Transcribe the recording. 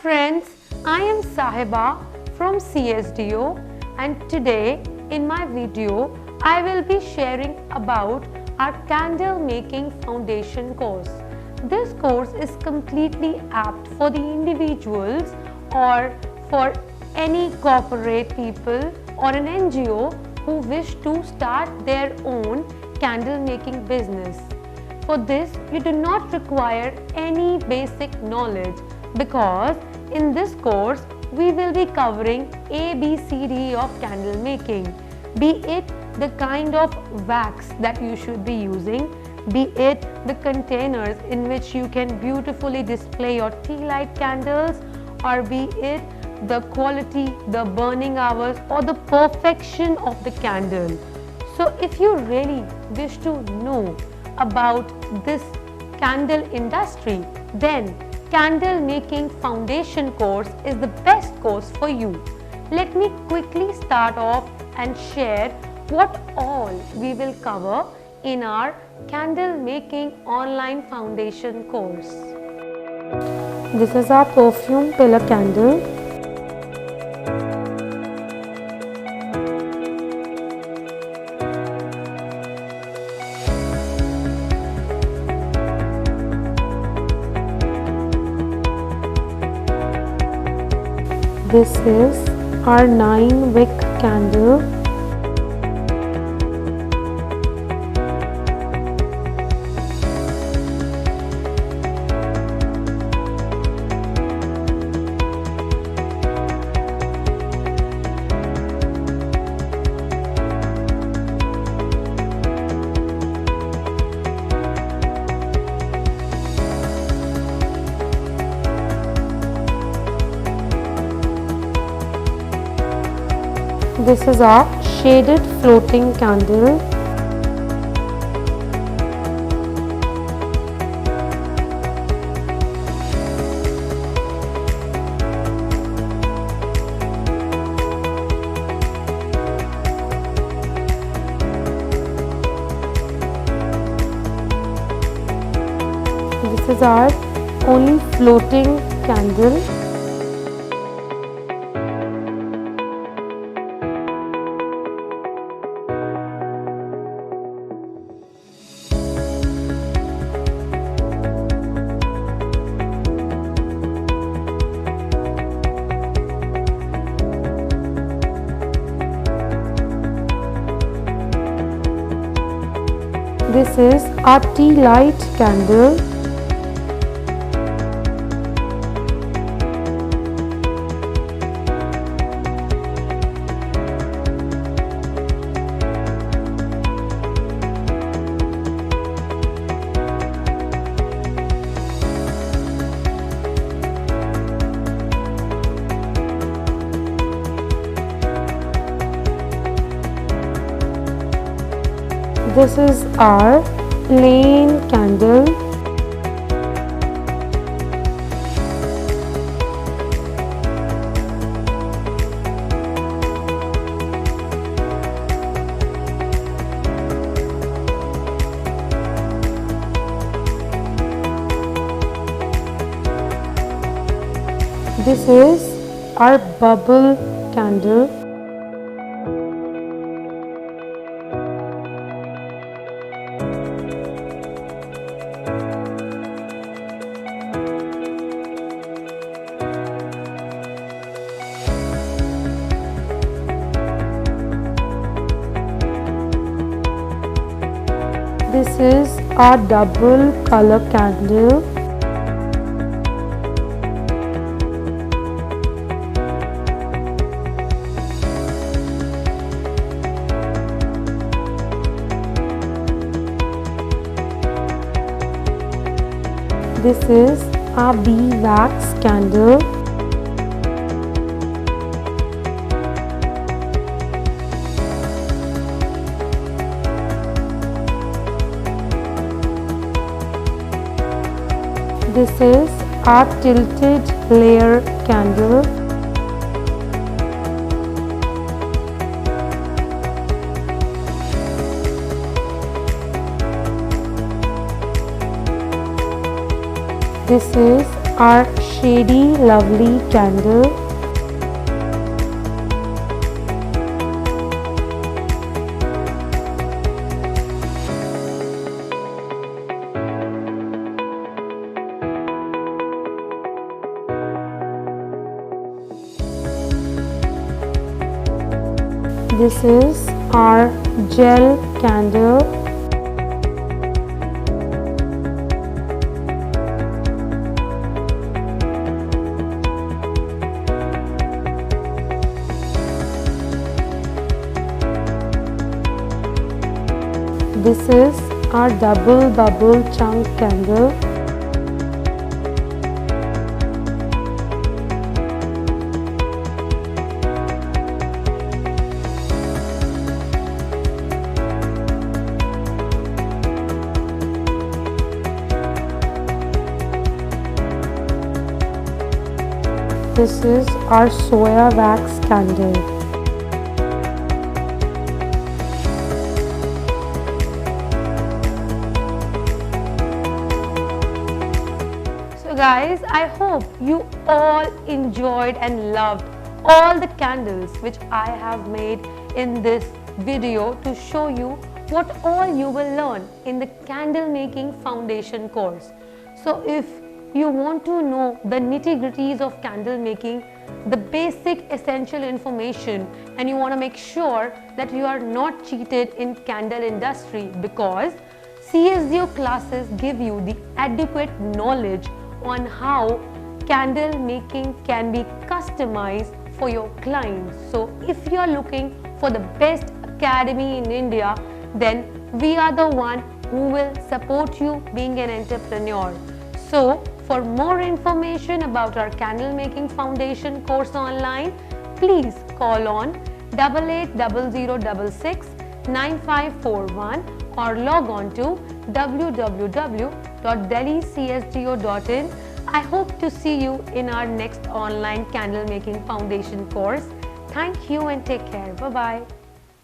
friends, I am Sahiba from Csdo, and today in my video I will be sharing about our Candlemaking Foundation course. This course is completely apt for the individuals or for any corporate people or an NGO who wish to start their own candle making business. For this, you do not require any basic knowledge because in this course we will be covering ABCD of candle making, be it the kind of wax that you should be using, be it the containers in which you can beautifully display your tea light candles, or be it the quality, the burning hours, or the perfection of the candle. So if you really wish to know about this candle industry, then Candlemaking Foundation course is the best course for you. Let me quickly start off and share what all we will cover in our Candlemaking Online Foundation course. This is our perfume pillar candle. This is our 9 wick candle. This is our shaded floating candle. This is our only floating candle. This is our tea light candle. This is our plain candle. This is our bubble candle. This is our double color candle. This is our Beeswax candle. This is our tilted layer candle. This is our Shady lovely candle. This is our gel candle. This is our double bubble chunk candle. This is our soya wax candle. So guys, I hope you all enjoyed and loved all the candles which I have made in this video to show you what all you will learn in the Candle Making Foundation course. So if you want to know the nitty-gritties of candle making, the basic essential information, and you want to make sure that you are not cheated in candle industry, because CSDO classes give you the adequate knowledge on how candle making can be customized for your clients. So if you are looking for the best academy in India, then we are the one who will support you being an entrepreneur. So for more information about our Candle Making Foundation course online, please call on 880066 9541 or log on to www.delhicsdo.in. I hope to see you in our next online Candle Making Foundation course. Thank you and take care. Bye-bye.